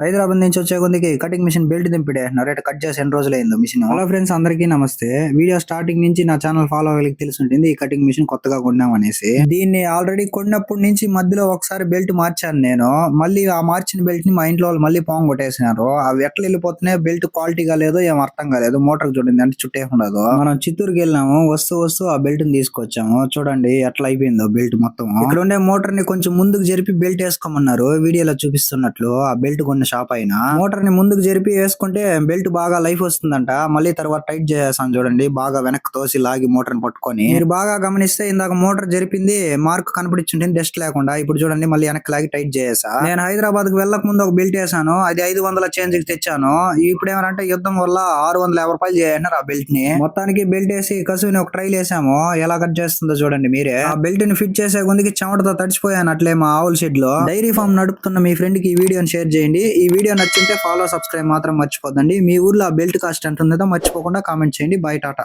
హైదరాబాద్ నుంచి వచ్చే కొందికి కటింగ్ మిషన్ బెల్ట్ దింపిడే నరేట్ కట్ చేసి ఎన్ని రోజులైందో మిషన్. హలో ఫ్రెండ్స్, అందరికీ నమస్తే. వీడియో స్టార్టింగ్ నుంచి నా ఛానల్ ఫాలో అయ్యేకి తెలిసి ఉంటుంది ఈ కటింగ్ మిషన్ కొత్తగా కొన్నామనేసి. దీన్ని ఆల్రెడీ కొన్నప్పటి నుంచి మధ్యలో ఒకసారి బెల్ట్ మార్చాను నేను. మళ్ళీ ఆ మార్చిన బెల్ట్ ని మా ఇంట్లో వాళ్ళు మళ్ళీ పాము కొట్టేసినారు. అవి ఎట్లా వెళ్ళిపోతున్నాయి, బెల్ట్ క్వాలిటీగా లేదో ఏం అర్థం కాలేదు. మోటార్ చూడండి అంటే చుట్టే ఉండదు. మనం చిత్తూరుకి వెళ్ళాము, వస్తూ ఆ బెల్ట్ ని తీసుకొచ్చాము. చూడండి ఎట్లా అయిపోయిందో బెల్ట్ మొత్తం. ఇక్కడ ఉండే మోటార్ ని కొంచెం ముందుకు జరిపి బెల్ట్ వేసుకోమన్నారు, వీడియోలో చూపిస్తున్నట్లు. ఆ బెల్ట్ కొన్న షాప్ అయినా మోటార్ ని ముందుకు జరిపి వేసుకుంటే బెల్ట్ బాగా లైఫ్ వస్తుందంట. మళ్ళీ తర్వాత టైట్ చేసాను చూడండి, బాగా వెనక్కి తోసి లాగి మోటార్ ని పట్టుకొని. మీరు బాగా గమనిస్తే ఇందాక మోటార్ జరిపింది మార్క్ కనపడిచ్చుంటుంది డస్ట్ లేకుండా. ఇప్పుడు చూడండి మళ్ళీ వెనక్కి లాగి టైట్ చేసా. నేను హైదరాబాద్ కు వెళ్ళక ముందు ఒక బెల్ట్ వేసాను, అది 500 చేంజ్ కి తెచ్చాను. ఇప్పుడు ఏమంటే యుద్ధం వల్ల 650 రూపాయలు చేయన్నారు ఆ బెల్ట్ ని. మొత్తానికి బెల్ట్ వేసి కసుని ఒక ట్రైల్ వేసాము, ఎలా కట్ చేస్తుందో చూడండి మీరే. ఆ బెల్ట్ ని ఫిట్ చేసే కొందికి చెమటతో తడిచిపోయాను అట్లే మా ఆవుల షెడ్ లో. డైరీ ఫామ్ నడుపుతున్న మీ ఫ్రెండ్ కి ఈ వీడియోని షేర్ చేయండి. ఈ వీడియో నచ్చింటే ఫాలో సబ్స్క్రైబ్ మాత్రం మర్చిపోద్దండి. మీ ఊర్లో ఆ బెల్ట్ కాస్ట్ ఎంత ఉందో మర్చిపోకుండా కామెంట్ చేయండి. బై, టాటా.